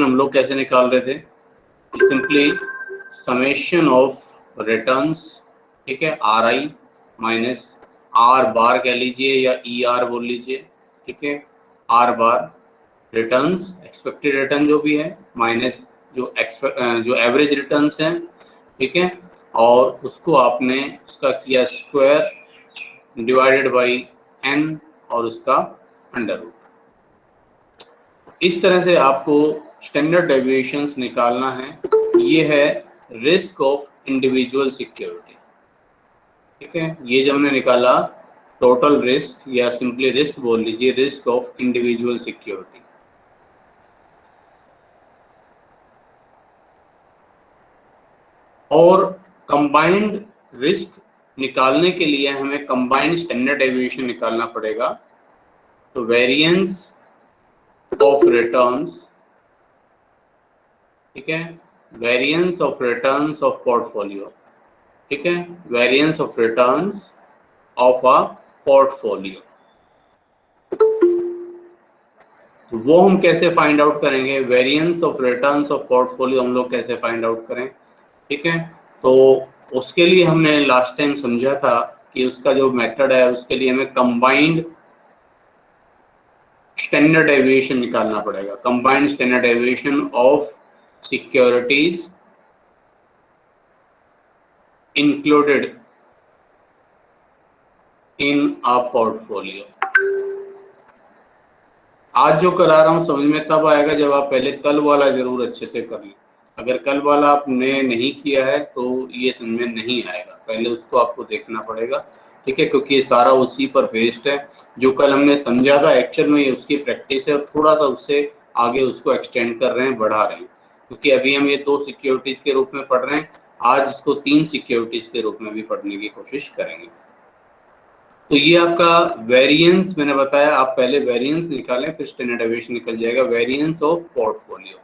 हम लोग कैसे निकाल रहे थे, सिंपली समेशन ऑफ रिटर्न्स, ठीक है, आर आई माइनस आर बार कह लीजिए या ई आर बोल लीजिए, ठीक है, are bar returns expected return जो भी है माइनस जो एवरेज रिटर्न्स हैं, ठीक है, और उसको आपने उसका किया स्क्वायर डिवाइडेड बाई एन और उसका अंडर रूट। इस तरह से आपको स्टैंडर्ड डेविएशंस निकालना है। ये है रिस्क ऑफ इंडिविजुअल सिक्योरिटी, ठीक है, ये जब हमने निकाला टोटल रिस्क या सिंपली रिस्क बोल लीजिए, रिस्क ऑफ इंडिविजुअल सिक्योरिटी। और कंबाइंड रिस्क निकालने के लिए हमें कंबाइंड स्टैंडर्ड डेविएशन निकालना पड़ेगा। तो वेरिएंस ऑफ रिटर्न्स, ठीक है, variance of returns of portfolio, ठीक है, variance of returns of a portfolio. तो वो हम कैसे फाइंड आउट करेंगे, variance of returns of portfolio हम लोग कैसे फाइंड आउट करें, ठीक है। तो उसके लिए हमने लास्ट टाइम समझा था कि उसका जो मेथड है उसके लिए हमें कंबाइंड स्टैंडर्ड डेविएशन निकालना पड़ेगा, combined standard deviation of securities included in a portfolio। आज जो करा रहा हूं समझ में तब आएगा जब आप पहले कल वाला जरूर अच्छे से कर लें। अगर कल वाला आपने नहीं किया है तो ये समझ में नहीं आएगा, पहले उसको आपको देखना पड़ेगा, ठीक है, क्योंकि ये सारा उसी पर बेस्ड है। जो कल हमने समझा था एक्चुअल में ये उसकी प्रैक्टिस है और थोड़ा सा उससे आगे उसको एक्सटेंड कर रहे हैं, बढ़ा रहे हैं, क्योंकि अभी हम ये 2 सिक्योरिटीज के रूप में पढ़ रहे हैं, आज इसको 3 सिक्योरिटीज के रूप में भी पढ़ने की कोशिश करेंगे। तो ये आपका वेरिएंस मैंने बताया, आप पहले वेरिएंस निकालें फिर स्टैंडर्ड डेविएशन निकल जाएगा, वेरिएंस ऑफ पोर्टफोलियो,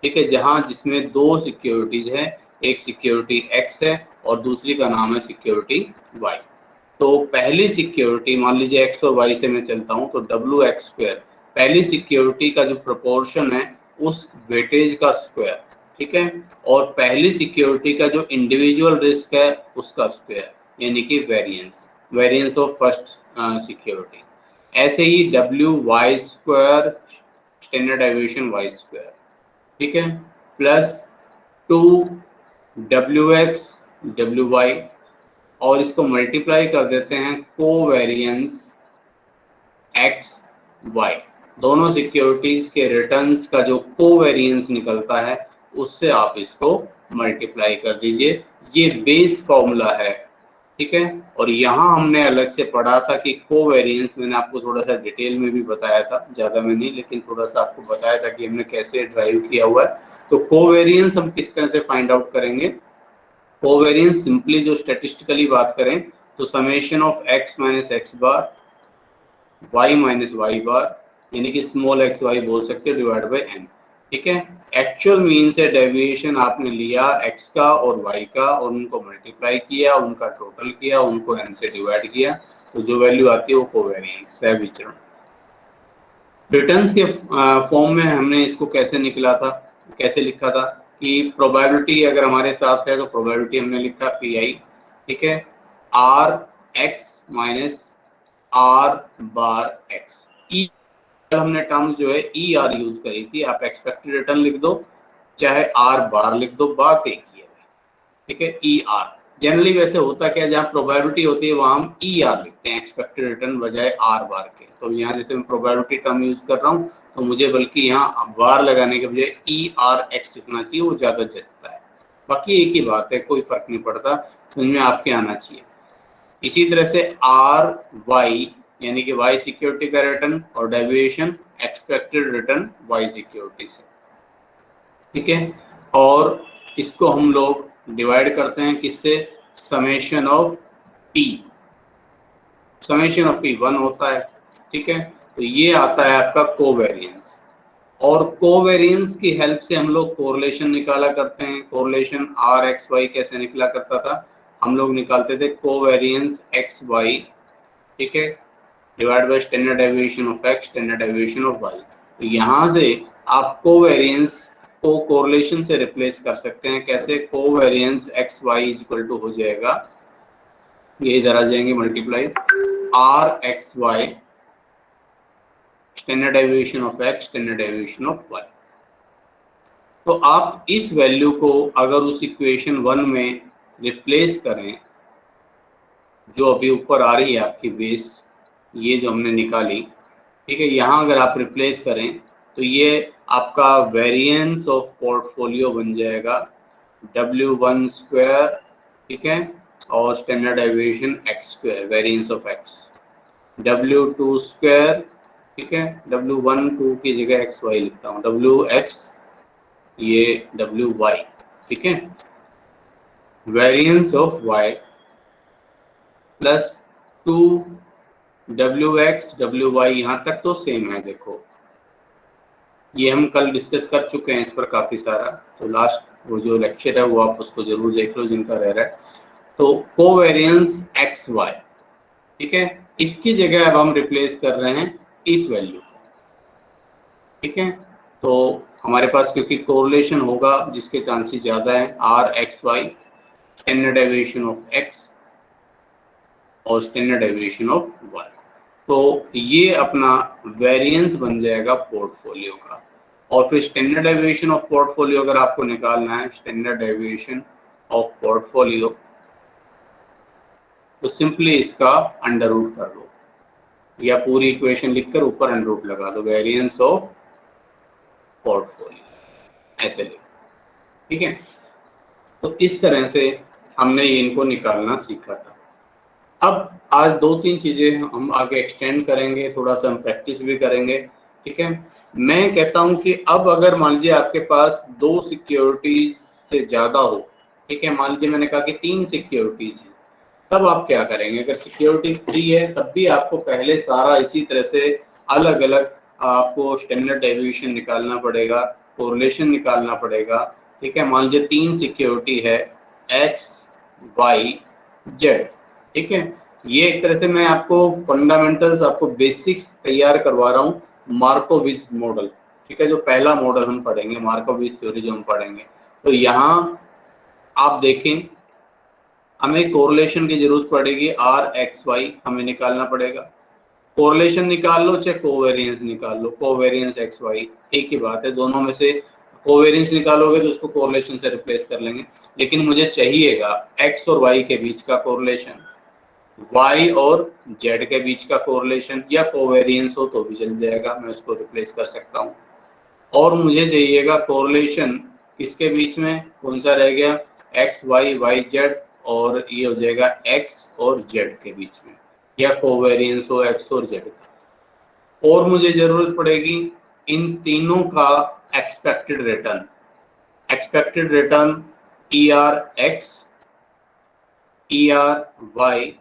ठीक है, जहां जिसमें 2 सिक्योरिटीज है, एक सिक्योरिटी एक्स है और दूसरी का नाम है सिक्योरिटी वाई। तो पहली सिक्योरिटी मान लीजिए एक्स और वाई से मैं चलता हूं, तो डब्ल्यू एक्स स्क्वायर पहली सिक्योरिटी का जो प्रोपोर्शन है उस वेटेज का स्क्वायर, ठीक है, और पहली सिक्योरिटी का जो इंडिविजुअल रिस्क है उसका स्क्वायर, यानी कि वेरिएंस ऑफ फर्स्ट सिक्योरिटी। ऐसे ही W Y square standard deviation Y square, ठीक है, plus 2 W X W Y, और इसको मल्टीप्लाई कर देते हैं कोवेरिएंस एक्स वाई। दोनों सिक्योरिटीज के रिटर्न्स का जो कोवेरिएंस निकलता है उससे आप इसको मल्टीप्लाई कर दीजिए, ये बेस फॉर्मूला है, ठीक है। और यहाँ हमने अलग से पढ़ा था कि कोवेरिएंस, मैंने आपको थोड़ा सा डिटेल में भी बताया था, ज़्यादा में नहीं लेकिन थोड़ा सा आपको बताया था कि हमने कैसे ड्राइव किया हुआ है। तो कोवेरिएंस हम किस तरह से फाइंड आउट करेंगे, कोवेरिएंस सिंपली जो स्टैटिस्टिकली बात करें तो summation of X minus X bar Y minus Y bar, यानी कि स्मॉल एक्स वाई बोल सकते हो, डिवाइड बाई एन, ठीक है। एक्चुअल मीन से डेविएशन आपने लिया एक्स का और वाई का और उनको मल्टीप्लाई किया, उनका टोटल किया, उनको एन से डिवाइड किया, तो जो वैल्यू आती है वो कोवेरिएंस है, विचरण। रिटर्न्स के फॉर्म में हमने इसको कैसे निकला था, कैसे लिखा था कि प्रोबेबिलिटी अगर हमारे साथ है तो प्रोबेबिलिटी हमने लिखा पी आई, ठीक है, R X minus R bar X. ई हमने टर्म्स जो है ई आर यूज करी थी, आप एक्सपेक्टेड रिटर्न लिख दो चाहे आर बार लिख दो, बात एक ही है, ठीक है। ई आर जनरली वैसे होता क्या है, जहाँ प्रोबेबिलिटी होती है वहां हम ई आर लिखते हैं एक्सपेक्टेड रिटर्न बजाय आर बार के। तो यहाँ जैसे मैं प्रोबेबिलिटी टर्म यूज कर रहा हूँ तो मुझे बल्कि यहाँ बार लगाने के बजाय ई आर एक्स लिखना चाहिए, वो ज्यादा जचता है। बाकी एक ही बात है, कोई फर्क नहीं पड़ता, समझ में आपके आना चाहिए। इसी तरह से आर वाई यानी कि वाई सिक्योरिटी का रिटर्न और deviation expected return Y security से, ठीक है। और इसको हम लोग डिवाइड करते हैं किससे, summation of P, summation of P 1 होता है, ठीक है। तो ये आता है आपका कोवेरिएंस, और कोवेरिएंस की हेल्प से हम लोग कोरिलेशन निकाला करते हैं। कोरिलेशन आर एक्स वाई कैसे निकला करता था, हम लोग निकालते थे कोवेरिएंस एक्स वाई, ठीक है, divide by standard deviation of X standard deviation of Y. तो यहाँ से आप कोवेरिएंस को कोरिलेशन से रिप्लेस कर सकते हैं। कैसे? Covariance X Y equal to हो जाएगा, ये इधर आ जाएंगे multiply R X Y standard deviation of X standard deviation of Y. तो आप इस वैल्यू को अगर उस इक्वेशन 1 में रिप्लेस करें, जो अभी ऊपर आ रही है आपकी बेस, ये जो हमने निकाली, ठीक है, यहाँ अगर आप रिप्लेस करें तो ये आपका वेरिएंस ऑफ पोर्टफोलियो बन जाएगा W1 स्क्वायर, ठीक है, और standard deviation x square, variance of x, W2 square, ठीक है, W1 2 की जगह एक्स वाई लिखता हूँ, WX, ये WY, ठीक है, variance of Y plus 2 WX WY, यहाँ तक तो सेम है। देखो ये हम कल डिस्कस कर चुके हैं इस पर काफ़ी सारा, तो लास्ट वो जो लेक्चर है वो आप उसको जरूर देख लो जिनका रह रहा है। तो कोवेरिएंस एक्स वाई, ठीक है, इसकी जगह अब हम रिप्लेस कर रहे हैं इस वैल्यू को, ठीक है। तो हमारे पास क्योंकि कोरिलेशन होगा जिसके चांसेस ज़्यादा है, R X Y standard deviation of X और स्टैंडर्ड डेविएशन ऑफ वाई, तो ये अपना वेरिएंस बन जाएगा पोर्टफोलियो का। और फिर स्टैंडर्ड डेविएशन ऑफ पोर्टफोलियो अगर आपको निकालना है, स्टैंडर्ड डेविएशन ऑफ पोर्टफोलियो, तो सिंपली इसका अंडर रूट कर लो या पूरी इक्वेशन लिखकर ऊपर अंडर रूट लगा दो, वेरिएंस ऑफ पोर्टफोलियो ऐसे लिखो, ठीक है। तो इस तरह से हमने इनको निकालना सीखा था। अब आज 2-3 चीजें हम आगे एक्सटेंड करेंगे, थोड़ा सा हम प्रैक्टिस भी करेंगे, ठीक है। मैं कहता हूं कि अब अगर मान लीजिए आपके पास 2 सिक्योरिटीज से ज्यादा हो, ठीक है, मान लीजिए मैंने कहा कि 3 सिक्योरिटीज हैं, तब आप क्या करेंगे? अगर सिक्योरिटी 3 है तब भी आपको पहले सारा इसी तरह से अलग अलग आपको स्टैंडर्ड डेविएशन निकालना पड़ेगा, कोरिलेशन निकालना पड़ेगा, ठीक है। मान लीजिए 3 सिक्योरिटी है एक्स वाई जेड, ठीक है। ये एक तरह से मैं आपको फंडामेंटल्स, आपको बेसिक्स तैयार करवा रहा हूँ मार्कोविच मॉडल, ठीक है, जो पहला मॉडल हम पढ़ेंगे, मार्कोविच थ्योरी जो हम पढ़ेंगे। तो यहाँ आप देखें, हमें कोरिलेशन की जरूरत पड़ेगी, आर एक्स वाई हमें निकालना पड़ेगा। कोरिलेशन निकाल लो चाहे कोवेरिएंस निकाल लो, कोवेरिएंस एक्स वाई एक ही बात है, दोनों में से कोवेरिएंस निकालोगे तो उसको कोरिलेशन से रिप्लेस कर लेंगे। लेकिन मुझे चाहिएगा एक्स और वाई के बीच का कोरिलेशन, वाई और जेड के बीच का कोरिलेशन, या कोवेरिएंस हो तो भी चल जाएगा, मैं उसको रिप्लेस कर सकता हूँ। और मुझे चाहिएगा कोरिलेशन किसके बीच में, कौन सा रह गया, एक्स वाई वाई जेड, और ये हो जाएगा एक्स और जेड के बीच में, या कोवेरिएंस हो एक्स और जेड का। और मुझे जरूरत पड़ेगी इन तीनों का expected return, expected return E R X, E R Y,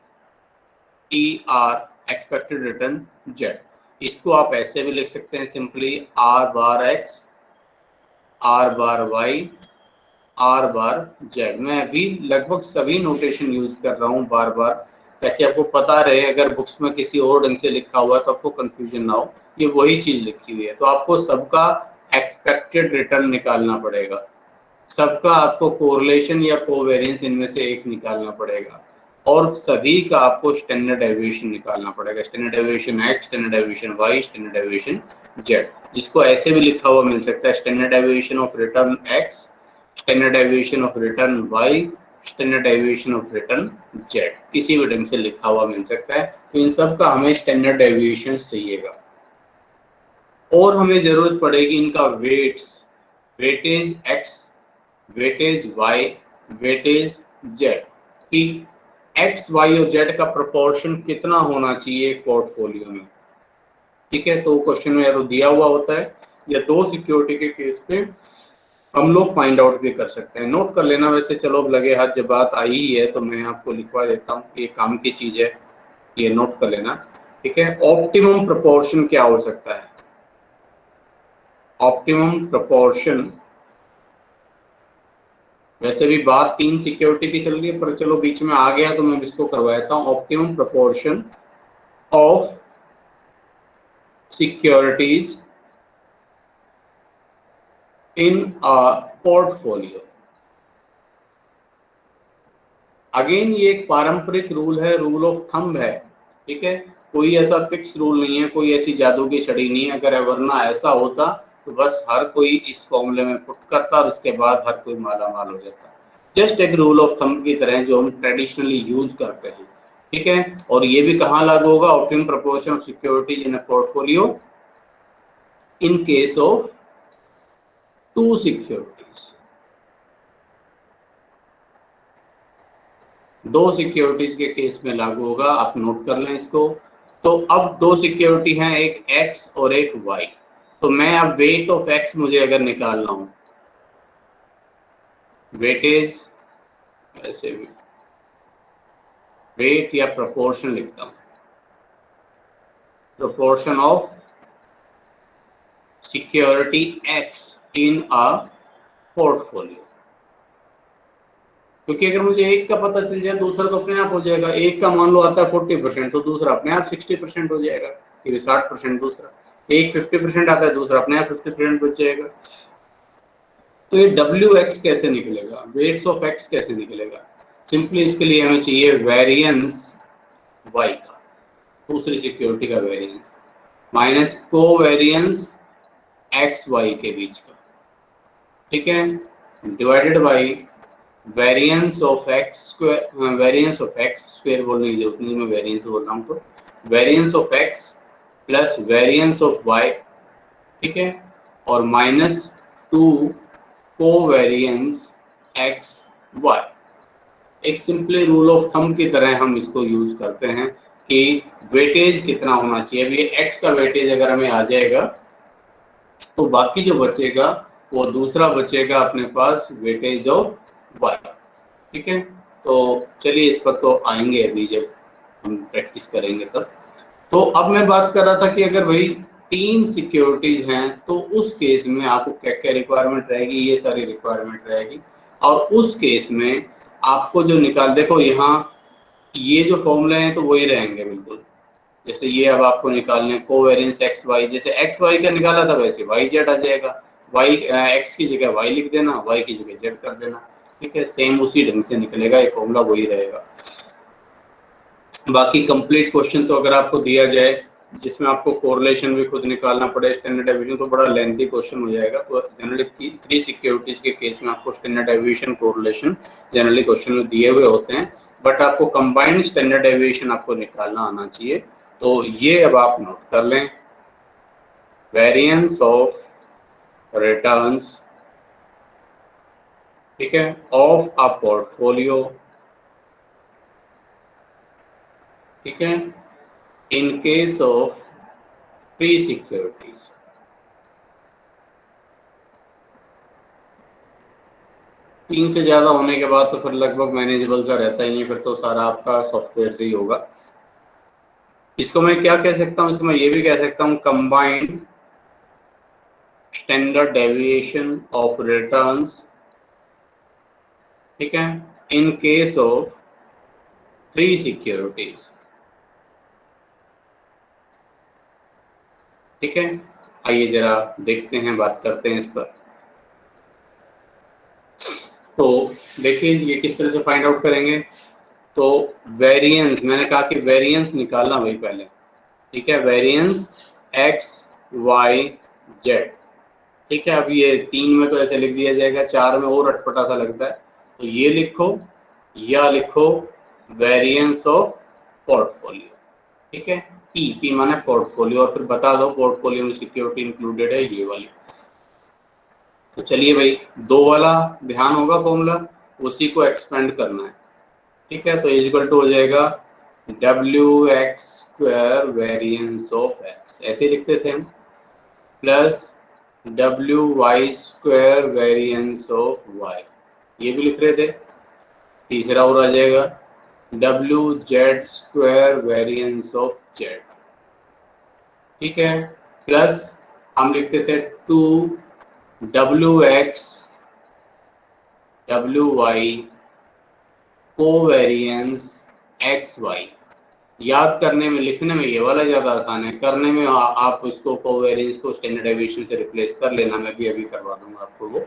E R expected return Z. इसको आप ऐसे भी लिख सकते हैं simply R bar X, R bar Y, R bar Z. मैं अभी लगभग सभी नोटेशन यूज कर रहा हूँ बार बार, ताकि आपको पता रहे, अगर बुक्स में किसी और ढंग से लिखा हुआ है तो आपको कंफ्यूजन ना हो, ये वही चीज लिखी हुई है। तो आपको सबका एक्सपेक्टेड रिटर्न निकालना पड़ेगा, सबका आपको कोरिलेशन या कोवेरिएंस इनमें से एक निकालना पड़ेगा, और सभी का आपको स्टैंडर्ड डेविएशन निकालना पड़ेगा, standard deviation X, standard deviation Y, standard deviation Z, जिसको ऐसे भी लिखा हुआ मिल सकता है, standard deviation of return X, standard deviation of return Y, standard deviation of return Z, किसी भी ढंग से लिखा हुआ मिल सकता है। तो इन सब का हमें स्टैंडर्ड डेविएशन चाहिएगा। और हमें जरूरत पड़ेगी इनका weights, weightage X, weightage Y, weightage Z, कि एक्स वाई और जेड का प्रोपोर्शन कितना होना चाहिए एक पोर्टफोलियो में, ठीक है। तो क्वेश्चन में या तो दिया हुआ होता है, या 2 सिक्योरिटी के केस पे हम लोग फाइंड आउट भी कर सकते हैं। नोट कर लेना, वैसे चलो अब लगे हाथ जब बात आई ही है तो मैं आपको लिखवा देता हूँ, ये काम की चीज है, ये नोट कर लेना, ठीक है। ऑप्टिमम प्रोपोर्शन क्या हो सकता है? ऑप्टिमम प्रोपोर्शन, वैसे भी बात 3 सिक्योरिटी की चल रही है, पर चलो बीच में आ गया तो मैं इसको करवा देता हूँ। Optimum proportion of securities in a portfolio। Again ये एक पारंपरिक रूल है, रूल ऑफ थंब है, ठीक है, कोई ऐसा फिक्स रूल नहीं है, कोई ऐसी जादू की छड़ी नहीं है। अगर वरना ऐसा होता तो बस हर कोई इस फॉर्मूले में पुट करता और उसके बाद हर कोई माला माल हो जाता। जस्ट एक रूल ऑफ थंब की तरह जो हम ट्रेडिशनली यूज करते हैं, ठीक है। और ये भी कहाँ लागू होगा? Optimum proportion of securities in a portfolio in case of two securities. दो सिक्योरिटीज के केस में लागू होगा, आप नोट कर लें इसको। तो अब दो सिक्योरिटी हैं, एक x और एक y। तो मैं अब वेट ऑफ x मुझे अगर निकालना हो, वेटेज ऐसे वेट या प्रोपोर्शन लिखता हूं, proportion of security x in a portfolio. क्योंकि अगर मुझे एक का पता चल जाए दूसरा तो अपने आप हो जाएगा। एक का मान लो आता है 40% तो दूसरा अपने आप 60% हो जाएगा, फिर 60% दूसरा। एक 50% आता है, दूसरा अपने आप 50% बच जाएगा। तो ये WX कैसे निकलेगा, वेट्स ऑफ x कैसे निकलेगा? सिंपली इसके लिए हमें चाहिए वेरिएंस y का, दूसरी सिक्योरिटी का variance, minus covariance x y के बीच का, ठीक है, divided by variance of x square, variance of x square बोलने की जरूरत नहीं, मैं वेरिएंस बोल रहा हूँ, तो variance of x plus variance of y, ठीक है, और माइनस 2 कोवेरिएंस x y। एक सिंपली रूल ऑफ थंब की तरह हम इसको यूज करते हैं कि वेटेज कितना होना चाहिए। अब ये x का वेटेज अगर हमें आ जाएगा तो बाकी जो बचेगा वो दूसरा बचेगा अपने पास वेटेज ऑफ y, ठीक है। तो चलिए इस पर तो आएंगे अभी जब हम प्रैक्टिस करेंगे तब। तो अब मैं बात कर रहा था कि अगर भाई तीन सिक्योरिटीज हैं तो उस केस में आपको क्या क्या रिक्वायरमेंट रहेगी, ये सारी रिक्वायरमेंट रहेगी। और उस केस में आपको जो निकाल, देखो यहाँ ये जो फॉर्मूले हैं तो वही रहेंगे बिल्कुल। जैसे ये अब आपको निकालने कोवेरिएंस एक्स वाई, जैसे एक्स वाई का निकाला था वैसे वाई जेड आ जाएगा। वाई एक्स की जगह वाई लिख देना, वाई की जगह जेड कर देना, ठीक है, सेम उसी ढंग से निकलेगा, ये फॉर्मूला वही रहेगा। बाकी कंप्लीट क्वेश्चन तो अगर आपको दिया जाए जिसमें आपको कोरिलेशन भी खुद निकालना पड़े, स्टैंडर्ड डेविएशन, तो बड़ा लेंथी क्वेश्चन हो जाएगा। तो जनरली थ्री सिक्योरिटीज के केस में आपको standard deviation, correlation generally question में दिए हुए होते हैं, बट आपको कंबाइंड स्टैंडर्ड डेविएशन आपको निकालना आना चाहिए। तो ये अब आप नोट कर लें, वेरिएंस ऑफ रिटर्न्स, ठीक है, ऑफ अ पोर्टफोलियो, ठीक है, इन केस ऑफ थ्री सिक्योरिटीज। तीन से ज्यादा होने के बाद तो फिर लगभग मैनेजेबल सा रहता ही नहीं, फिर तो सारा आपका सॉफ्टवेयर से ही होगा। इसको मैं क्या कह सकता हूँ, इसको मैं ये भी कह सकता हूँ combined standard deviation of returns, ठीक है, इन केस ऑफ थ्री सिक्योरिटीज, ठीक है। आइए जरा देखते हैं, बात करते हैं इस पर। तो देखिए ये किस तरह से फाइंड आउट करेंगे। तो वेरिएंस, मैंने कहा कि वेरिएंस निकालना वही पहले, ठीक है, वेरिएंस एक्स वाई जेड, ठीक है। अब ये तीन में तो ऐसे लिख दिया जाएगा, चार में और अटपटा सा लगता है, तो ये लिखो या लिखो वेरिएंस ऑफ पोर्टफोलियो, ठीक है, पी माने पोर्टफोलियो, और फिर बता दो पोर्टफोलियो में सिक्योरिटी इंक्लूडेड है ये वाली। तो चलिए भाई, दो वाला ध्यान होगा फॉर्मूला, उसी को एक्सपेंड करना है, ठीक है। तो इक्वल टू हो जाएगा WX square variance of x, ऐसे लिखते थे हम, plus WY square variance of y, ये भी लिख रहे थे। तीसरा और आ जाएगा WZ square variance of z, ठीक है, प्लस हम लिखते थे 2WX WY कोवेरिएंस XY, याद करने में, लिखने में ये वाला ज़्यादा आसान है, करने में आप इसको कोवेरियंस को स्टैंडर्ड डेविएशन से रिप्लेस कर लेना, मैं भी अभी करवा दूंगा आपको वो,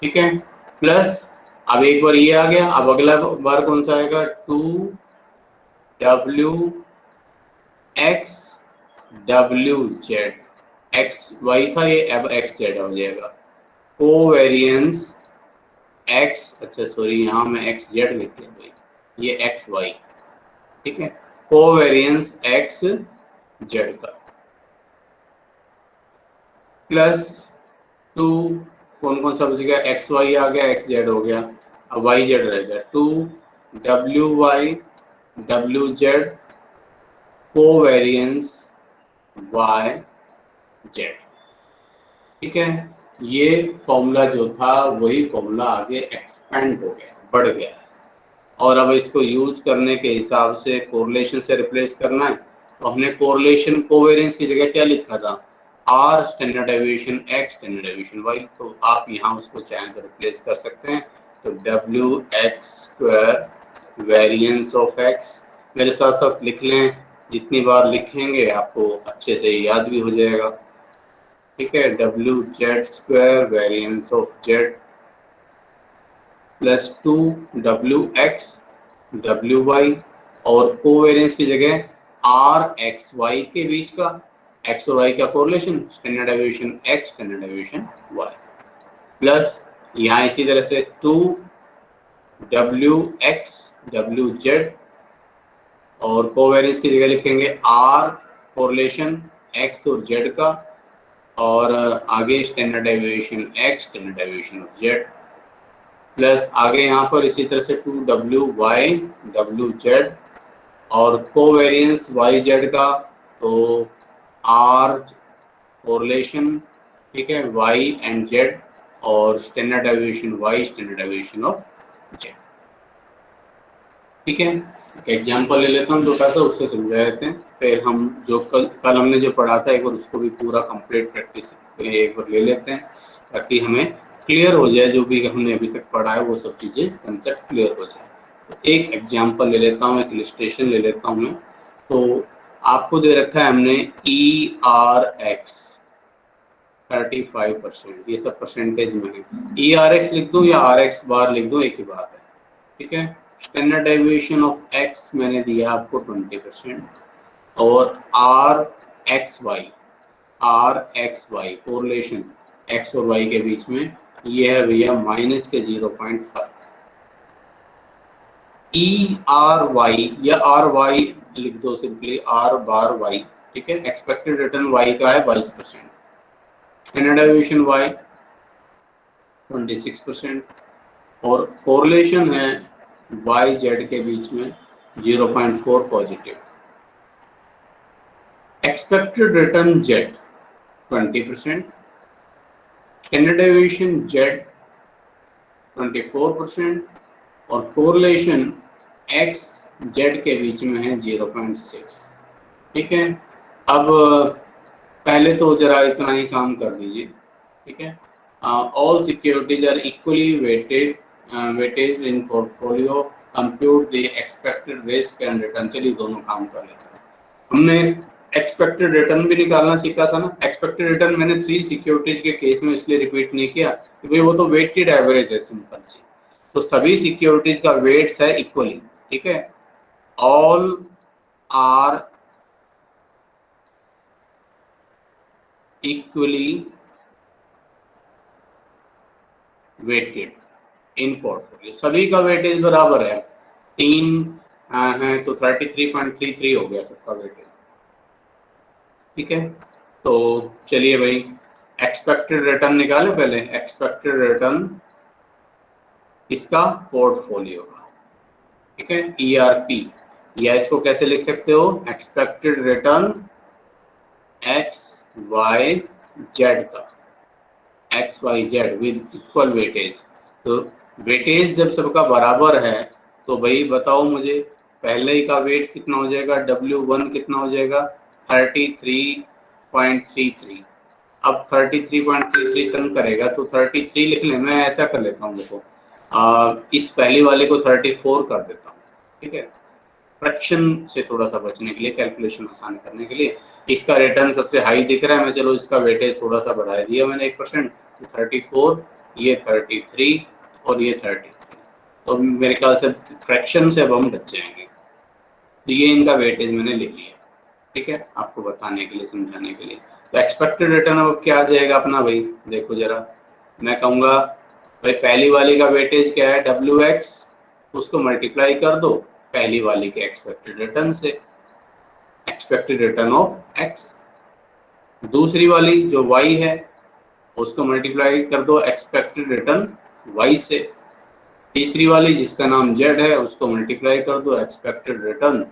ठीक है। प्लस अब एक बार ये आ गया, अब अगला बार कौन सा आएगा, 2W X W Z, X Y था ये, अब एक्स जेड हो जाएगा, कोवेरियंस एक्स, अच्छा सॉरी यहाँ मैं एक्स जेड लिख दिया भाई, ये एक्स वाई, ठीक है, कोवेरियंस एक्स जेड का, प्लस 2, कौन कौन सा बच गया, एक्स वाई आ गया, एक्स जेड हो गया, अब वाई जेड रहेगा, 2W Y W Z covariance Y Z, ठीक है। ये फॉर्मूला जो था वही फॉर्मूला आगे एक्सपेंड हो गया, बढ़ गया, और अब इसको यूज करने के हिसाब से कोरिलेशन से रिप्लेस करना है, तो हमने कोरिलेशन कोवेरियंस की जगह क्या लिखा था, R standard deviation X standard deviation Y, तो आप यहाँ उसको चाहें तो रिप्लेस कर सकते हैं, तो W x square variance of x, मेरे साथ साथ लिख लें, जितनी बार लिखेंगे आपको अच्छे से याद भी हो जाएगा, ठीक है, W Z square variance of Z plus 2W X W Y, और कोवेरियंस की जगह आर एक्स वाई के बीच का, एक्स और वाई का correlation standard deviation X standard deviation Y, plus यहाँ इसी तरह से 2W एक्स डब्ल्यू जेड, और कोवेरियंस की जगह लिखेंगे आर कोरिलेशन एक्स और जेड का, और आगे standard deviation X standard deviation of Z, plus आगे यहाँ पर इसी तरह से 2W वाई डब्ल्यू जेड, और कोवेरियंस वाई जेड का, तो आर कोरिलेशन, ठीक है, वाई एंड जेड, और standard deviation Y standard deviation of Z, ठीक है। एग्जाम्पल ले लेता हूँ छोटा सा, उससे समझा देते हैं, फिर हम जो कल हमने जो पढ़ा था एक बार उसको भी पूरा कंप्लीट प्रैक्टिस एक बार ले लेते हैं, ताकि हमें क्लियर हो जाए, जो भी हमने अभी तक पढ़ा है वो सब चीज़ें कंसेप्ट क्लियर हो जाए। तो एक एग्जाम्पल ले लेता हूँ, एक इलस्ट्रेशन ले लेता हूँ मैं। तो आपको दे रखा है हमने ERX 35%, ये सब परसेंटेज में है, ERX लिख दूँ या RX बार लिख दूँ, एक ही बात है, ठीक है। स्टैंडर्ड डेविएशन ऑफ एक्स मैंने दिया आपको 20%, और R X Y correlation X और वाई के बीच में ये है भैया माइनस के 0.5, ई आर वाई या आर वाई लिख दो, सिंपली आर बार वाई, ठीक है। एक्सपेक्टेड रिटर्न वाई का है 22%, स्टैंडर्ड डेविएशन वाई 26%, और कोरिलेशन है वाई जेड के बीच में 0.4 positive, expected return Z 20%, standard deviation Z 24%, और कोरिलेशन एक्स जेड के बीच में है 0.6, ठीक है। अब पहले तो जरा इतना ही काम कर दीजिए, ठीक है। All securities are equally weightage in portfolio, compute the expected risk and return, चलिए दोनों काम कर लेते हैं। हमने एक्सपेक्टेड रिटर्न भी निकालना सीखा था ना, एक्सपेक्टेड रिटर्न मैंने 3 सिक्योरिटीज के केस में इसलिए रिपीट नहीं किया कि भाई वो तो वेटेड एवरेज है सिंपल सी, तो सभी सिक्योरिटीज का वेट्स है इक्वली, ठीक है। All are equally weighted in portfolio, सभी का वेटेज बराबर है, 3 है तो 33.33 हो गया सबका वेटेज, ठीक है। तो चलिए भाई एक्सपेक्टेड रिटर्न निकालें पहले, एक्सपेक्टेड रिटर्न इसका पोर्टफोलियो का, ठीक है, ERP, या इसको कैसे लिख सकते हो, expected return X Y Z का, X Y Z with equal weightage, तो वेटेज जब सबका बराबर है तो भाई बताओ मुझे पहले ही का वेट कितना हो जाएगा, W1 कितना हो जाएगा 33.33, अब 33.33 कम करेगा तो 33 लिख लें, मैं ऐसा कर लेता हूँ, देखो इस पहली वाले को 34 कर देता हूँ, ठीक है, फ्रैक्शन से थोड़ा सा बचने के लिए, कैलकुलेशन आसान करने के लिए। इसका रिटर्न सबसे हाई दिख रहा है, मैं चलो इसका वेटेज थोड़ा सा बढ़ा दिया मैंने 1%, 34, ये 33 और ये 33। तो मेरे ख्याल से फ्रैक्शन से अब हम बच जाएंगे। तो ये इनका वेटेज मैंने ले लिया, ठीक है, आपको बताने के लिए, समझाने के लिए। तो एक्सपेक्टेड रिटर्न अब क्या आ जाएगा अपना भाई, देखो जरा, मैं कहूँगा भाई पहली वाली का वेटेज क्या है, WX, उसको मल्टीप्लाई कर दो पहली वाली के एक्सपेक्टेड रिटर्न से, एक्सपेक्टेड रिटर्न ऑफ X। दूसरी वाली जो Y है उसको मल्टीप्लाई कर दो एक्सपेक्टेड रिटर्न Y से। तीसरी वाली जिसका नाम Z है उसको मल्टीप्लाई कर दो एक्सपेक्टेड रिटर्न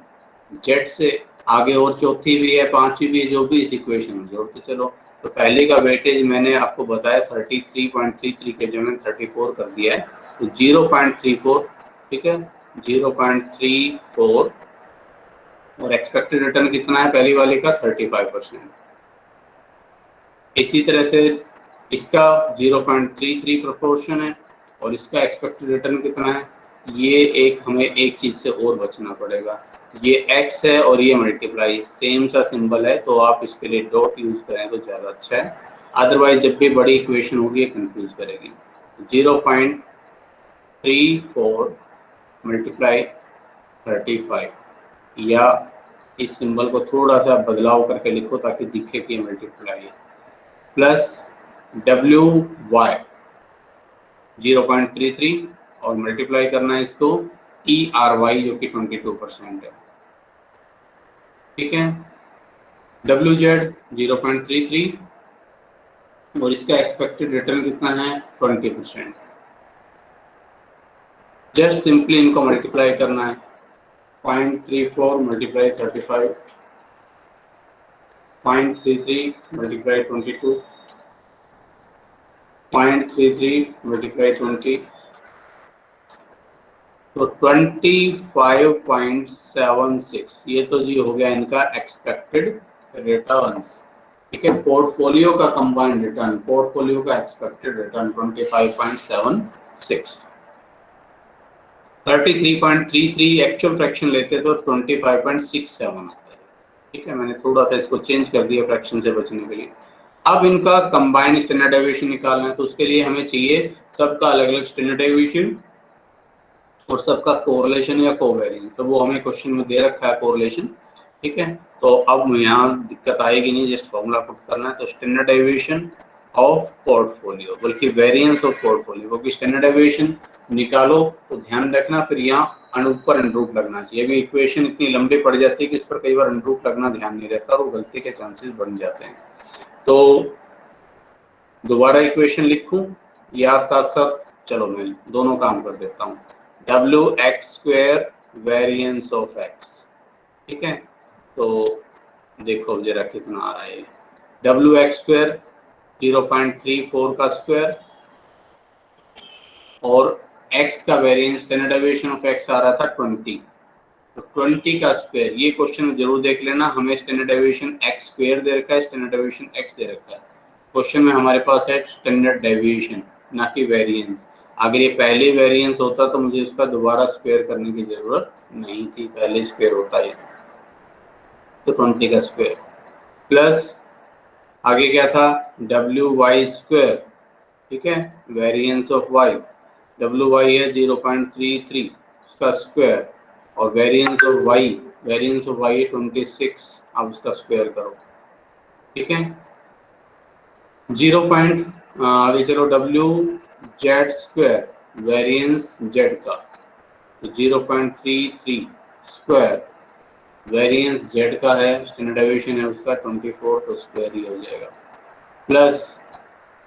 Z से। आगे और चौथी भी है, पांचवी भी है, जो भी इस इक्वेशन में जोड़ते चलो। तो पहले का वेटेज मैंने आपको बताया 33.33 के जो मैंने 34 कर दिया है, तो 0.34, ठीक है, 0.34, और एक्सपेक्टेड रिटर्न कितना है पहली वाली का, 35%। इसी तरह से इसका 0.33 प्रोपोर्शन है और इसका एक्सपेक्टेड रिटर्न कितना है, ये एक हमें एक चीज से और बचना पड़ेगा, ये x है और ये मल्टीप्लाई सेम सा सिंबल है, तो आप इसके लिए डॉट यूज करें तो ज्यादा अच्छा है, अदरवाइज जब भी बड़ी इक्वेशन होगी कंफ्यूज करेगी। 0.34 मल्टीप्लाई 35, या इस सिंबल को थोड़ा सा बदलाव करके लिखो ताकि दिखे कि मल्टीप्लाई है, प्लस WY 0.33 और मल्टीप्लाई करना है इसको ERY जो कि 22% है, ठीक है, WZ 0.33 और इसका एक्सपेक्टेड रिटर्न कितना है, 20%। जस्ट सिंपली इनको मल्टीप्लाई करना है, 0.34 मल्टीप्लाई 35, 0.33 मल्टीप्लाई 22, 0.33 मल्टीप्लाई 20, तो 25.76, ये तो जी हो गया इनका एक्सपेक्टेड रिटर्न्स, ठीक है, पोर्टफोलियो का कंबाइंड रिटर्न, पोर्टफोलियो का एक्सपेक्टेड रिटर्न 25.76। 33.33 एक्चुअल फ्रैक्शन लेते तो 25.67 आता है, ठीक है, मैंने थोड़ा सा इसको चेंज कर दिया फ्रैक्शन से बचने के लिए। अब इनका कंबाइंड स्टैंडर्ड डेविएशन निकालना है, तो उसके लिए हमें चाहिए सबका अलग अलग स्टैंडर्ड डेविएशन और सबका कोरिलेशन या कोवेरिएंस, तो वो हमें क्वेश्चन में दे रखा है कोरिलेशन, ठीक है। तो अब यहाँ दिक्कत आएगी नहीं, जस्ट फॉर्मूला पुट करना है, तो स्टैंडर्ड डेविएशन ऑफ पोर्टफोलियो बल्कि वेरिएंस ऑफ पोर्टफोलियो, क्योंकि स्टैंडर्ड डेविएशन निकालो तो ध्यान रखना फिर यहाँ ऊपर अंडरूट लगना चाहिए। अभी इक्वेशन इतनी लंबी पड़ जाती है कि उस पर कई बार अंडरूट लगना ध्यान नहीं रहता और गलती के चांसेस बढ़ जाते हैं। तो दोबारा इक्वेशन लिखूं या साथ साथ, चलो मैं दोनों काम कर देता हूँ, WX² वेरिएंस ऑफ X, ठीक है, तो देखो जरा कितना आ रहा है, WX² 0.34 का स्क्वायर और X का variance standard deviation of X आ रहा था 20, तो 20 का स्क्वायर, ये क्वेश्चन जरूर देख लेना, हमें स्टैंडर्ड डेविएशन X² दे रखा है, स्टैंडर्ड डेविएशन X दे रखा है, क्वेश्चन में हमारे पास है स्टैंडर्ड डेविएशन ना कि वेरिएंस। अगर ये पहले वेरिएंस होता तो मुझे इसका दोबारा स्क्वायर करने की जरूरत नहीं थी, पहले स्क्वायर होता है, तो 20 का स्क्वायर प्लस आगे क्या था WY², ठीक है, वेरिएंस ऑफ Y, WY है 0.33 उसका स्क्वायर और variance of Y, variance of Y है 26, आप उसका स्क्वायर करो, ठीक है, 0. आगे चलो WZ² वेरिएंस Z का, तो 0.33 स्क्वायर वेरिएंस Z का है, स्टैंडर्ड डेविएशन है उसका 24, तो स्क्वायर ही हो जाएगा, प्लस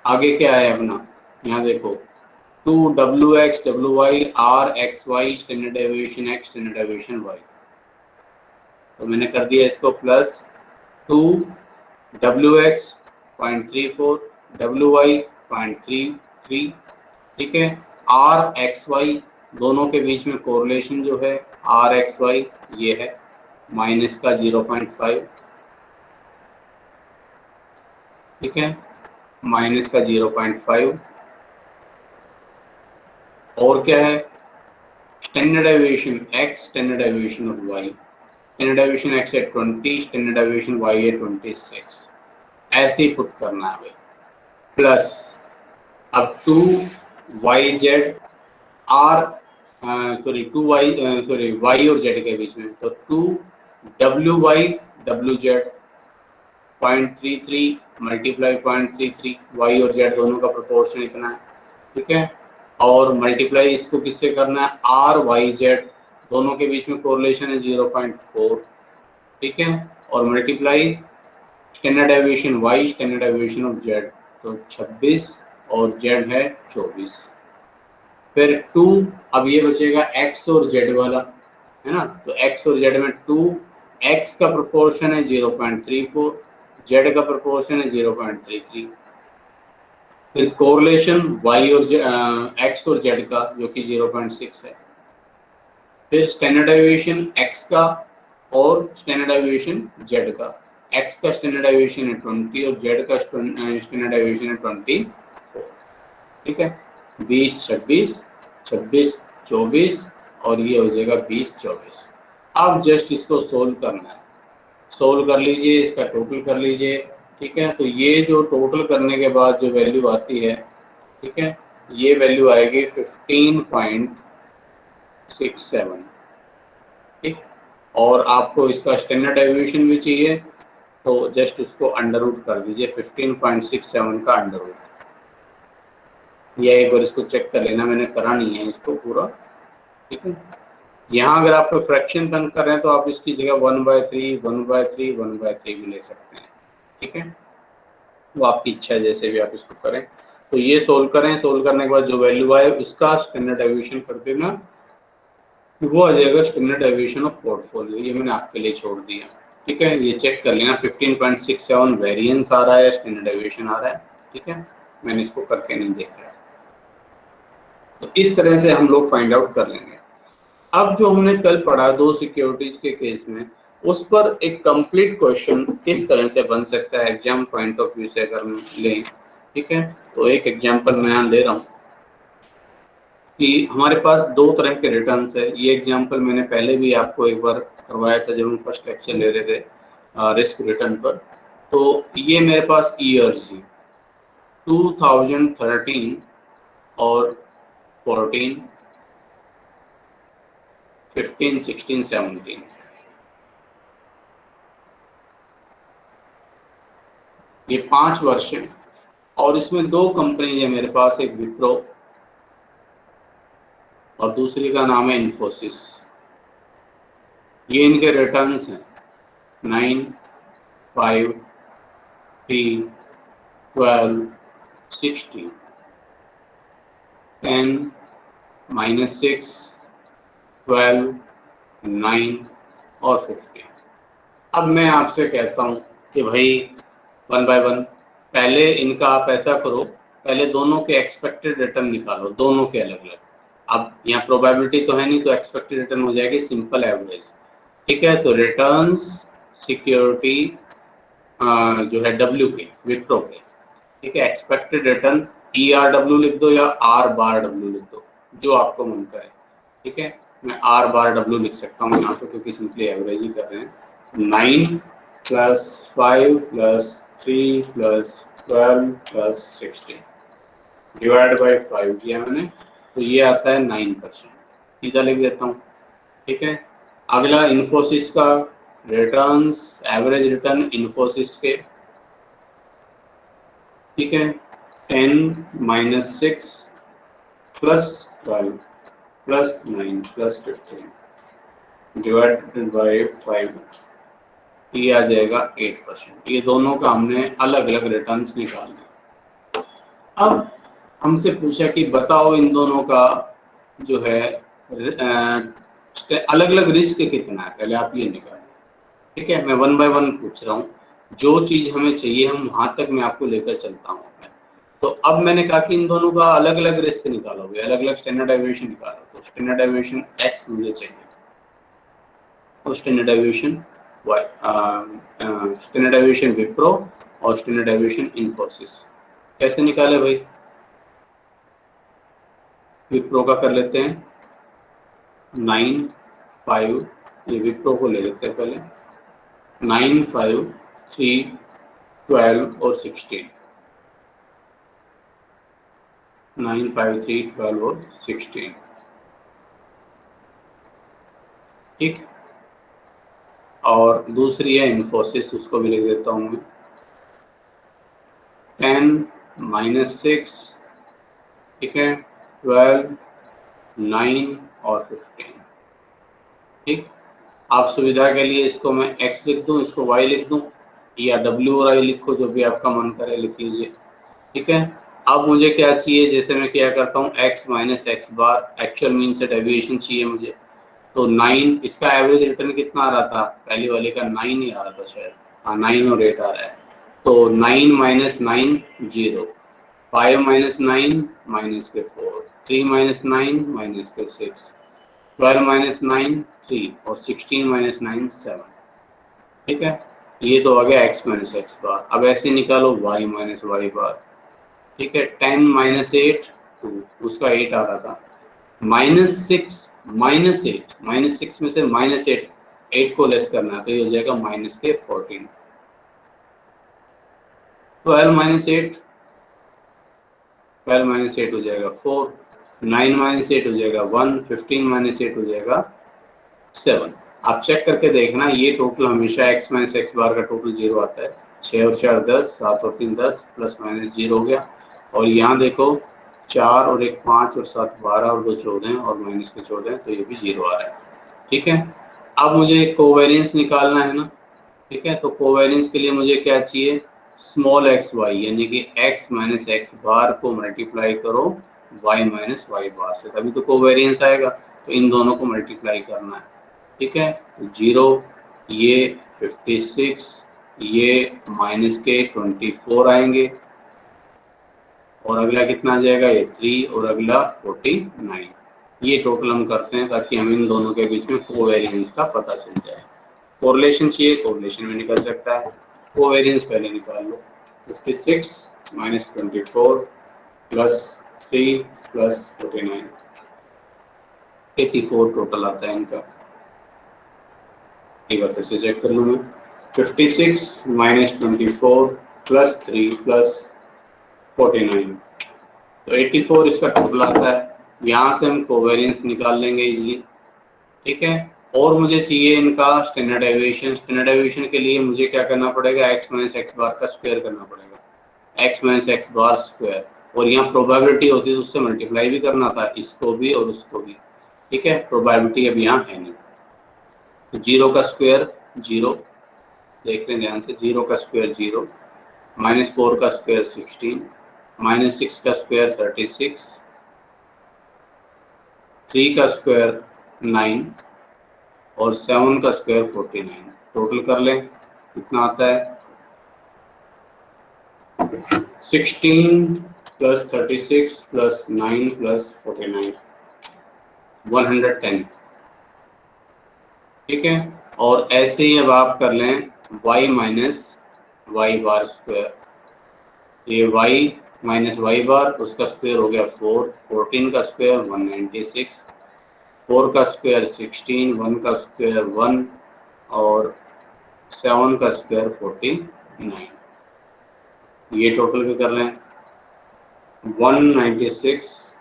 आगे क्या है अपना, यहाँ देखो 2WX WY RXY standard deviation X standard deviation Y, तो मैंने कर दिया इसको प्लस 2WX 0.34 WY 0.33, ठीक है, RXY दोनों के बीच में कोरिलेशन जो है RXY ये है माइनस का 0.5, ठीक है, माइनस का 0.5, और क्या है standard deviation x, standard deviation of y, standard deviation x है 20, स्टैंडर्ड डेविएशन y है 26, ऐसे ही पुट करना है भाई। प्लस अब 2yz r y और z के बीच में, तो 2wy wz 0.33 मल्टीप्लाई 0.33, y और z दोनों का प्रोपोर्शन इतना है, ठीक है। और मल्टीप्लाई इसको किससे करना है, r y z दोनों के बीच में कोरिलेशन है 0.4, ठीक है। और multiply standard deviation y, standard deviation of z, तो 26 और z है 24। फिर 2, अब ये बचेगा x और z वाला, है ना। तो x और z में 2, x का प्रोपोर्शन है 0.34, z का प्रोपोर्शन है 0.33। फिर कोरिलेशन y और x और z का जो कि 0.6 है। फिर स्टैंडर्ड डेविएशन x का और स्टैंडर्ड डेविएशन z का, x का स्टैंडर्ड डेविएशन है 20 और z का स्टैंडर्ड डेविएशन है 24, ठीक है। 20 26 26 24 और ये हो जाएगा 20 24। अब जस्ट इसको सोल्व करना है, सोल्व कर लीजिए, इसका टोटल कर लीजिए, ठीक है। तो ये जो टोटल करने के बाद जो वैल्यू आती है, ठीक है, ये वैल्यू आएगी 15.67, ठीक। और आपको इसका स्टैंडर्ड डेविएशन भी चाहिए, तो जस्ट उसको अंडर रूट कर दीजिए, 15.67 का अंडर रूट। या एक बार इसको चेक कर लेना, मैंने करा नहीं है इसको पूरा, ठीक है। यहाँ अगर आपको फ्रैक्शन तंग कर रहे हैं तो आप इसकी जगह 1/3 1/3 1/3 भी ले सकते हैं, ठीक है। वो आपकी इच्छा है, जैसे भी आप इसको करें। तो ये सोल्व करें, सोल्व करने के बाद जो वैल्यू आए उसका स्टैंडर्ड डेविएशन कर देना, वो आ जाएगा स्टैंडर्ड डेविएशन ऑफ पोर्टफोलियो। ये मैंने आपके लिए छोड़ दिया, ठीक है। ये चेक कर लेना 15.67 वेरिएंस आ रहा है, स्टैंडर्ड डेविएशन आ रहा है, ठीक है। मैंने इसको करके नहीं देखा है। तो इस तरह से हम लोग फाइंड आउट कर लेंगे। अब जो हमने कल पढ़ा 2 सिक्योरिटीज के केस में, उस पर एक कंप्लीट क्वेश्चन किस तरह से बन सकता है एग्जाम पॉइंट ऑफ व्यू से अगर लें, ठीक है। तो एक एग्जांपल मैं यहाँ ले रहा हूँ कि हमारे पास 2 तरह के रिटर्न्स है। ये एग्जांपल मैंने पहले भी आपको एक बार करवाया था जब हम फर्स्ट लेक्चर ले रहे थे रिस्क रिटर्न पर। तो ये मेरे पास ईयर्स थी 2013 और 14 15 16 17, ये 5 वर्ष हैं। और इसमें 2 कंपनी है मेरे पास, एक विप्रो और दूसरी का नाम है इन्फोसिस। ये इनके रिटर्न्स हैं 9 5 3 12 16 10 -6 12 9 और 15। अब मैं आपसे कहता हूं कि भाई 1 बाय 1 पहले इनका आप ऐसा करो, पहले दोनों के एक्सपेक्टेड रिटर्न निकालो, दोनों के अलग अलग। अब यहाँ प्रोबेबिलिटी तो है नहीं, तो एक्सपेक्टेड रिटर्न हो जाएगी सिंपल एवरेज, ठीक है। तो रिटर्न्स सिक्योरिटी जो है डब्ल्यू के, विप्रो के, ठीक है। एक्सपेक्टेड रिटर्न ERW लिख दो या R⁻W लिख दो, जो आपको मन करे, ठीक है। मैं R⁻W लिख सकता हूँ यहाँ पे क्योंकि सिंपली एवरेज ही कर रहे हैं। 9 + 5 + 3 + 12 + 16 डिवाइड बाई 5 किया मैंने, तो ये आता है 9%, सीधा लिख देता हूँ, ठीक है। अगला इन्फोसिस का रिटर्न्स, एवरेज रिटर्न इन्फोसिस के, ठीक है, 10 - 6 + 12 + 9 + 15 डिवाइडेड बाई 5, ये आ जाएगा 8%। ये दोनों का हमने अलग अलग रिटर्न्स निकालने। अब हमसे पूछा कि बताओ इन दोनों का जो है अलग अलग रिस्क कितना है, पहले आप ये निकालें, ठीक है। मैं 1 बाय 1 पूछ रहा हूँ, जो चीज हमें चाहिए हम वहां तक मैं आपको लेकर चलता हूँ। तो अब मैंने कहा कि इन दोनों का अलग अलग रिस्क निकालोगे, अलग अलग स्टैंडर्ड डेविएशन निकालो। तो स्टैंडर्ड डेविएशन x मुझे चाहिए और standard deviation y, standard deviation Wipro और स्टैंडर्ड डेविएशन इन्फोसिस। कैसे निकाले भाई, विप्रो का कर लेते हैं। 9 5, ये विप्रो को ले लेते हैं पहले, 9 5 3 12 और 16, 9 5 3 12 और 16, ठीक। और दूसरी है इन्फोसिस, उसको भी लिख देता हूँ मैं, 10 -6, ठीक है, 12 9 और 15, ठीक। आप सुविधा के लिए इसको मैं x लिख दूं, इसको y लिख दूं, या w और i लिखो, जो भी आपका मन करे लिख लीजिए, ठीक है। अब मुझे क्या चाहिए, जैसे मैं क्या करता हूँ, x माइनस एक्स बार, एक्चुअल मीन से डेविएशन चाहिए मुझे। तो 9, इसका एवरेज रिटर्न कितना आ रहा था, पहली वाले का 9 ही आ रहा था शायद, हाँ 9 और 8 आ रहा है। तो 9 - 9 0, 5 - 9 -4, 3 - 9 -6, 12 - 9 3 और 16 - 9 7, ठीक है। ये तो आ गया x माइनस एक्स बार। अब ऐसे निकालो y माइनस वाई बार, ठीक है। 10 - 8 2, उसका 8 आ रहा था, -6 -8 में से -8 को लेस करना है, तो ये हो जाएगा -14, 12 - 8 हो जाएगा 4, 9 - 8 हो जाएगा 1, 15 - 8 हो जाएगा 7। आप चेक करके देखना, ये टोटल हमेशा x माइनस एक्स बार का टोटल 0 आता है। 6 और 4 10, 7 और 3 10, प्लस माइनस 0 हो गया। और यहाँ देखो 4 और 1 5 और 7 12 और 2 14 और माइनस के 14, तो ये भी 0 आ रहा है, ठीक है। अब मुझे कोवेरियंस निकालना है ना, ठीक है। तो कोवेरियंस के लिए मुझे क्या चाहिए, स्मॉल एक्स वाई, यानी कि x माइनस एक्स बार को मल्टीप्लाई करो y माइनस वाई बार से, तभी तो कोवेरियंस आएगा। तो इन दोनों को मल्टीप्लाई करना है, ठीक है। 0, ये 56, ये माइनस के 24 आएंगे, और अगला कितना आ जाएगा, ये 3 और अगला 49। ये टोटल हम करते हैं ताकि हम इन दोनों के बीच में कोवेरियंस का पता चल जाए। कोरिलेशन चाहिए, कोरिलेशन में निकल सकता है। कोवेरियंस पहले निकाल लो, 56 - 24 प्लस 3 प्लस 49, 84 टोटल आता है इनका। एक बार फिर से चेक कर लूँ मैं, 56 - 24 प्लस 3 प्लस 49, तो 84 इसका टोटल आता है। यहाँ से हम कोवेरियंस निकाल लेंगे इजीली, ठीक है। और मुझे चाहिए इनका स्टैंडर्ड डेविएशन। स्टैंडर्ड डेविएशन के लिए मुझे क्या करना पड़ेगा, x माइनस एक्स बार का स्क्वायर करना पड़ेगा, x minus X bar square. और यहाँ प्रोबेबिलिटी होती है तो उससे मल्टीप्लाई भी करना था, इसको भी और उसको भी, ठीक है। प्रोबेबिलिटी अब यहाँ है नहीं, तो 0 का स्क्वायर 0, देख लें ध्यान से, 0 का स्क्वायर 0, -4 का स्क्वायर 16, -6 का स्क्वायर 36, 3 का स्क्वायर 9 और 7 का स्क्वायर 49। टोटल कर लें, कितना आता है, 16 प्लस 36 प्लस 9 प्लस 49, 110, ठीक है। और ऐसे ही अब आप कर लें y minus Y bar square, ये y माइनस वाई बार, उसका स्क्वायर हो गया 4, 14 का स्क्वायर 196, 4 का स्क्वायर 16, 1 का स्क्वायर 1 और 7 का स्क्वायर 49। ये टोटल भी कर लें, 196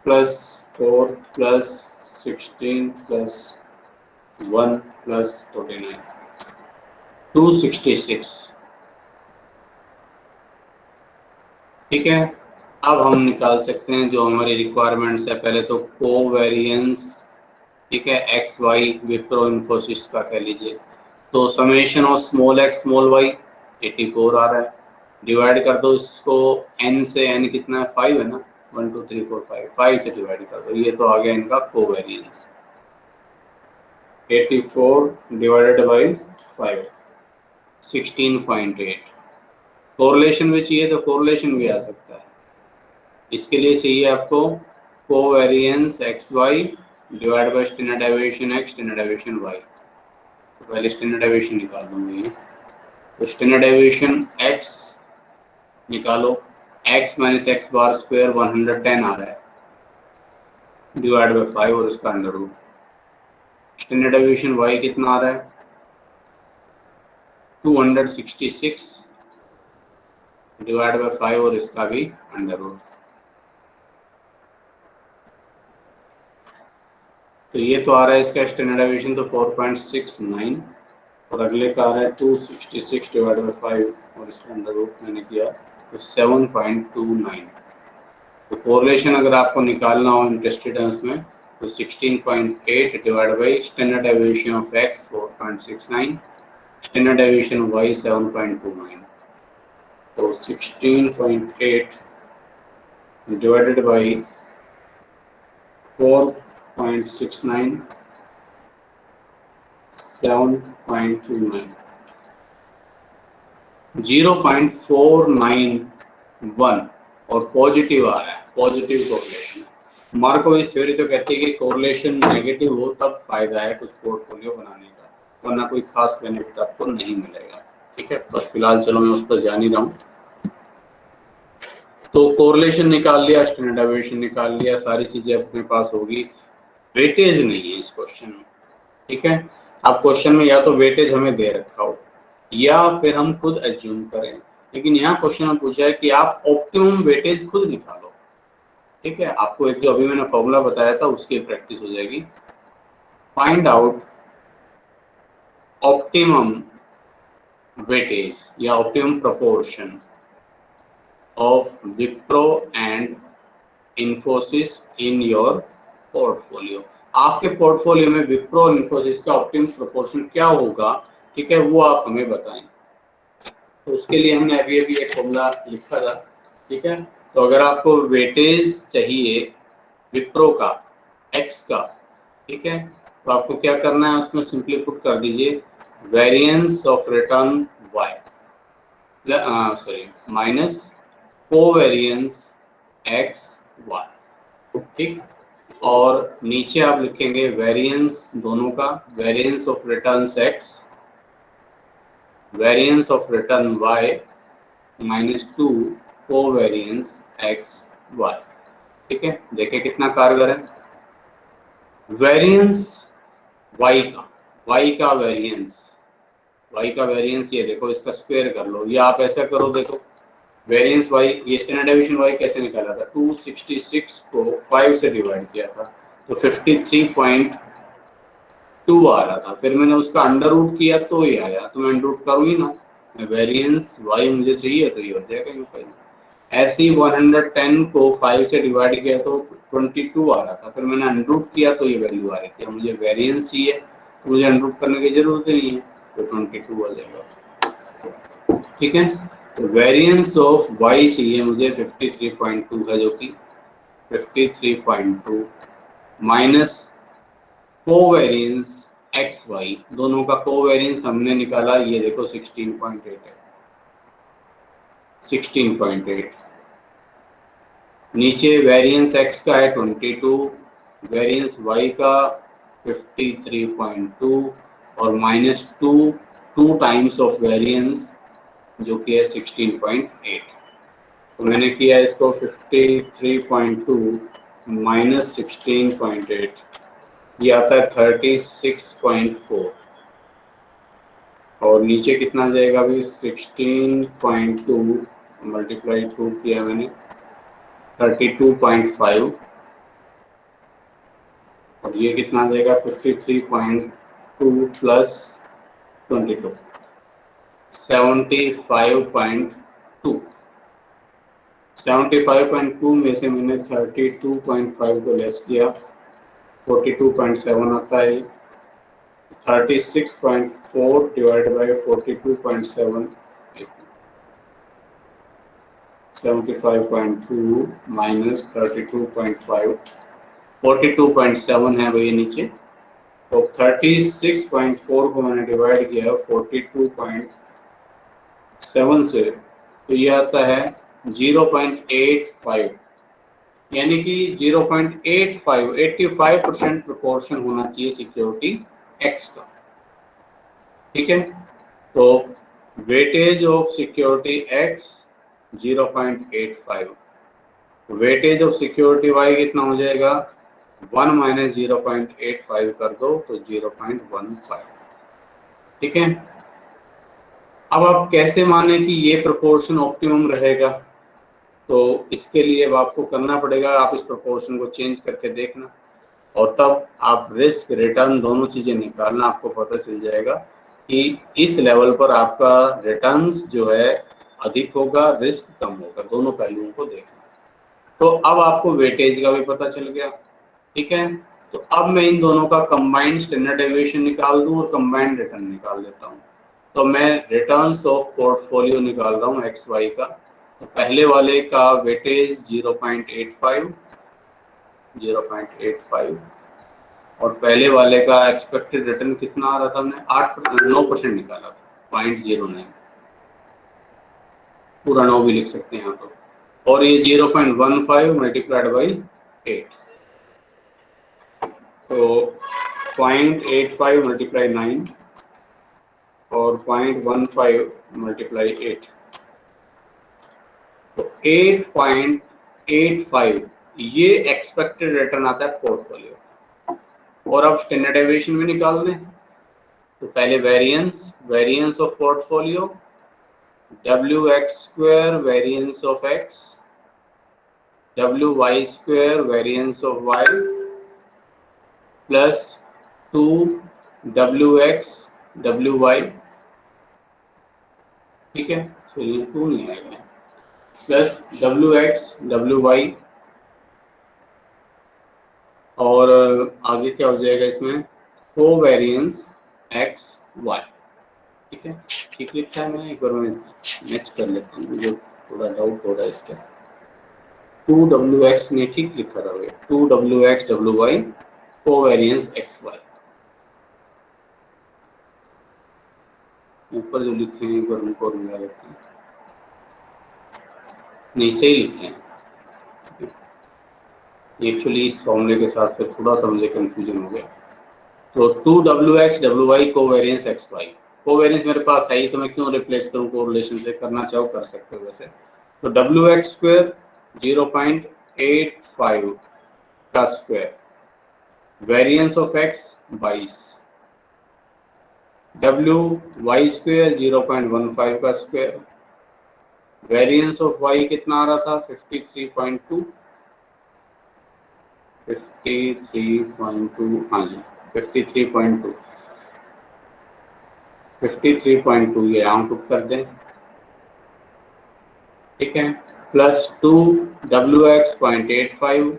प्लस 4 प्लस 16 प्लस 1 प्लस 49, 266, ठीक है। अब हम निकाल सकते हैं जो हमारी रिक्वायरमेंट्स है। पहले तो कोवेरियंस, ठीक है, एक्स वाई विप्रो इन्फोसिस का कह लीजिए। तो summation of small X small Y 84 आ रहा है, डिवाइड कर दो इसको n से, n कितना है 5 है ना, 1 2 3 4 5, 5 से डिवाइड कर दो, ये तो आ गया इनका कोवेरियंस, 84 डिवाइडेड बाई 5, 16.8। कोरिलेशन भी चाहिए तो कोरिलेशन भी आ सकता है। इसके लिए चाहिए आपको covariance X Y divide by standard deviation X, standard deviation Y. तो पहले स्टैंडर्ड डेविएशन निकाल दूंगी, तो स्टैंडर्ड डेविएशन एक्स निकालो, x minus X bar square 110 आ रहा है, डिवाइड बाई 5 और इसका under root, standard deviation y कितना आ रहा है 266 डिवाइड बाय 5 और इसका भी अंडर रूट। तो ये तो आ रहा है इसका स्टैंडर्ड डेविएशन तो 4.69 और अगले का आ रहा है 266 डिवाइड बाय 5 और इसका अंडर रूट मैंने किया तो 7.29। तो कोरिलेशन अगर आपको निकालना हो इंटरेस्टेड है उसमें तो 16.8 divide by standard deviation of x 4.69 standard deviation y 7.29। तो 16.8 डिवाइडेड बाई 4.69 7.29 0.491 और पॉजिटिव आ रहा है, पॉजिटिव कोरिलेशन। मार्कोविच थ्योरी तो कहती है कि कोरिलेशन नेगेटिव हो तब फायदा है कुछ पोर्टफोलियो बनाने का, वरना कोई खास बेनिफिट आपको नहीं मिलेगा। ठीक है, बस फिलहाल चलो मैं उस पर जान ही रहा हूँ। तो कोरिलेशन निकाल लिया, स्टैंडर्ड डेविएशन निकाल लिया, सारी चीजें अपने पास होगी। वेटेज नहीं है इस क्वेश्चन में। ठीक है, अब क्वेश्चन में या तो वेटेज हमें दे रखा हो या फिर हम खुद एज्यूम करें, लेकिन यहाँ क्वेश्चन में पूछा है कि आप ऑप्टिमम वेटेज खुद निकालो। ठीक है, आपको एक जो अभी मैंने फॉर्मूला बताया था उसकी प्रैक्टिस हो जाएगी। फाइंड आउट ऑप्टिमम वेटेज या optimum proportion of Wipro and Infosys in your portfolio. आपके पोर्टफोलियो में विप्रो और इन्फोसिस का ऑप्टिमम प्रोपोर्शन क्या होगा, ठीक है, वो आप हमें बताएं। तो उसके लिए हमने अभी एक फॉर्मूला लिखा था। ठीक है, तो अगर आपको वेटेज चाहिए विप्रो का एक्स का, ठीक है, तो आपको क्या करना है, उसमें सिंपली पुट कर दीजिए variance of return Y sorry minus covariance X Y. ठीक, और नीचे आप लिखेंगे वेरिएंस दोनों का, variance of returns X, variance of return y minus 2 covariance X Y. ठीक है, देखिए कितना कारगर है। वेरिएंस y का वेरिएंस ये देखो, इसका स्क्वायर कर लो या आप ऐसा करो, देखो वेरिएंस y, ये स्टैंडर्ड डेविएशन y कैसे निकाला था, 266 को 5 से डिवाइड किया था तो 53.2 आ रहा था, फिर मैंने उसका अंडर रूट किया तो ये आया, तो मैं अंडर रूट करूँ ही ना, वेरिएंस y मुझे चाहिए तो ये हो जाएगा यूँ कहीं। ऐसे ही 110 को 5 से डिवाइड किया तो 22 आ रहा था, फिर मैंने अंडर रूट किया तो ये वैल्यू आ रही थी। मुझे वेरिएंस चाहिए तो मुझे अंडर रूट करने की जरूरत ही नहीं है, तो 22 आ जाएगा। ठीक है, तो वेरिएंस ऑफ y चाहिए मुझे 53.2 है, जो कि 53.2 माइनस कोवेरिएंस एक्स वाई, दोनों का कोवेरिएंस हमने निकाला, ये देखो 16.8 है, 16.8। नीचे वेरिएंस एक्स का है 22, वेरिएंस वाई का 53.2 और माइनस 2 टाइम्स ऑफ वेरिएंस जो कि है 16.8। तो मैंने किया इसको 53.2 माइनस 16.8, ये आता है 36.4 और नीचे कितना जाएगा अभी 16.2 मल्टीप्लाई 2 किया मैंने 32.5 और ये कितना जाएगा 53.2 प्लस 22 75.2। 75.2 में से मैंने 32.5 को लेस किया, 42.7 आता है। 36.4 डिवाइड बाय 42.7, 75.2 माइनस 32.5, 42.7 है भैया नीचे, तो 36.4 को मैंने डिवाइड किया 42.7 से, तो ये आता है 0.85, यानी कि 0.85 85% प्रोपोर्शन होना चाहिए सिक्योरिटी एक्स का। ठीक है, तो weightage of security X 0.85, weightage of security Y कितना हो जाएगा 1 माइनस 0.85 कर दो तो 0.15, ठीक है। अब आप कैसे माने कि ये प्रोपोर्शन ऑप्टिमम रहेगा, तो इसके लिए अब आपको करना पड़ेगा, आप इस प्रोपोर्शन को चेंज करके देखना और तब आप रिस्क रिटर्न दोनों चीजें निकालना, आपको पता चल जाएगा कि इस लेवल पर आपका रिटर्न्स जो है अधिक होगा, रिस्क कम होगा, दोनों पहलुओं को देखना। तो अब आपको वेटेज का भी पता चल गया, ठीक है। तो अब मैं इन दोनों का कंबाइंड स्टैंडर्ड डेविएशन निकाल दूं और कंबाइंड रिटर्न निकाल देता हूं। तो मैं रिटर्न्स ऑफ पोर्टफोलियो निकाल रहा हूं एक्स वाई का। तो पहले वाले का वेटेज 0.85 और पहले वाले का एक्सपेक्टेड रिटर्न कितना आ रहा था, हमने 9% निकाला था, 0.09, पूरा 9 भी लिख सकते हैं यहाँ पर। और ये 0.15 मल्टीप्लाइड बाई 8, तो 0.85 मल्टीप्लाई 9 और 0.15 मल्टीप्लाई 8, तो 8.85 ये एक्सपेक्टेड रिटर्न आता है पोर्टफोलियो। और अब स्टैंडर्ड डेविएशन में निकाल दें, तो पहले variance of portfolio WX² variance of X, WY² variance of Y plus 2WX WY, ठीक है, तो ये 2 नहीं आएगा, प्लस WX WY और आगे क्या हो जाएगा इसमें, कोवेरिएंस XY, ठीक है। ठीक लिखा है, मैं एक बार मैं मैच कर लेता हूँ, मुझे थोड़ा डाउट हो रहा है इसका। 2WX ने ठीक लिखा था भैया, 2WX WY कोवेरिएंस XY, ऊपर जो लिखे हैं एक बार उनको मिला लेते हैं, नहीं सही लिखे हैं एक्चुअली, इस फॉर्मूले के साथ फिर थोड़ा सा मुझे कंफ्यूजन हो गया। तो 2WX WY covariance XY, covariance मेरे पास है ही तो मैं क्यों रिप्लेस करूं, कोरिलेशन से करना चाहो कर सकते हो वैसे। तो WX² 0.85 का square, variance of X 22, WY² 0.15 का स्क्वायर, वेरिएंस ऑफ Y कितना आ रहा था 53.2, हाँ जी 53.2 ये राउंड अप कर दें, ठीक है, प्लस 2WX 0.85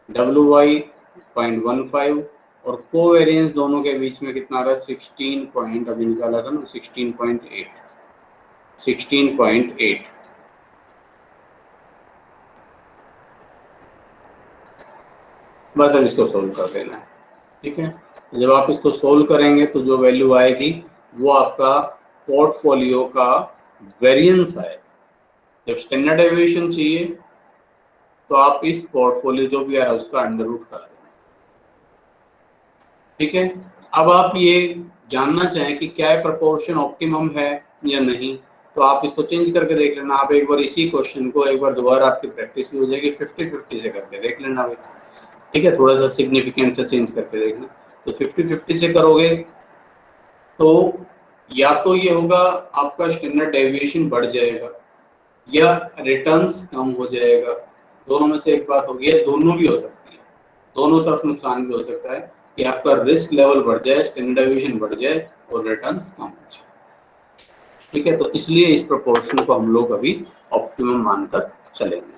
WY 0.15 और कोवेरिएंस दोनों के बीच में कितना आ रहा है 16 पॉइंट, अभी निकाला था ना 16.8। बस अब इसको सोल्व कर देना है, ठीक है। जब आप इसको सोल्व करेंगे तो जो वैल्यू आएगी वो आपका पोर्टफोलियो का वेरिएंस है। जब स्टैंडर्ड डेविएशन चाहिए तो आप इस पोर्टफोलियो जो भी आ रहा है उसका अंडर रूट कर देना, ठीक है। अब आप ये जानना चाहें कि क्या प्रोपोर्शन ऑप्टिमम है या नहीं, तो आप इसको चेंज करके देख लेना। आप एक बार इसी क्वेश्चन को एक बार दोबारा आपकी प्रैक्टिस भी हो जाएगी, 50-50 से करके देख लेना भाई, ठीक है, थोड़ा सा सिग्निफिकेंट से चेंज करके देखना। तो 50-50 से करोगे तो या तो ये होगा आपका स्टैंडर्ड डेविएशन बढ़ जाएगा या रिटर्न्स कम हो जाएगा, दोनों में से एक बात होगी, दोनों भी हो सकती है, दोनों तरफ नुकसान भी हो सकता है कि आपका रिस्क लेवल बढ़ जाए, स्टैंडर्ड डेविएशन बढ़ जाए और रिटर्न्स कम हो जाए, ठीक है। तो इसलिए इस प्रोपोर्शन को हम लोग अभी ऑप्टिमम मानकर चलेंगे।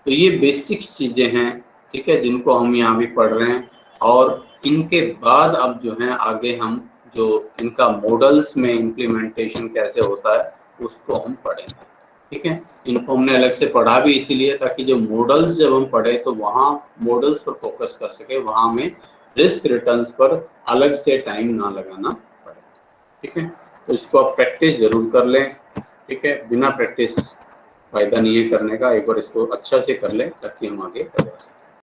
तो ये बेसिक्स चीजें हैं, ठीक है, जिनको हम यहाँ भी पढ़ रहे हैं और इनके बाद अब जो है आगे हम जो इनका मॉडल्स में इम्प्लीमेंटेशन कैसे होता है उसको हम पढ़ेंगे, ठीक है। इनको हमने अलग से पढ़ा भी इसीलिए ताकि जो मॉडल्स जब हम पढ़े तो वहाँ मॉडल्स पर फोकस कर सके, वहाँ में रिस्क रिटर्न्स पर अलग से टाइम ना लगाना पड़े, ठीक है। तो इसको आप प्रैक्टिस जरूर कर लें, ठीक है, बिना प्रैक्टिस फायदा नहीं है करने का, एक बार इसको अच्छा से कर लें ताकि हम आगे बढ़ सकें।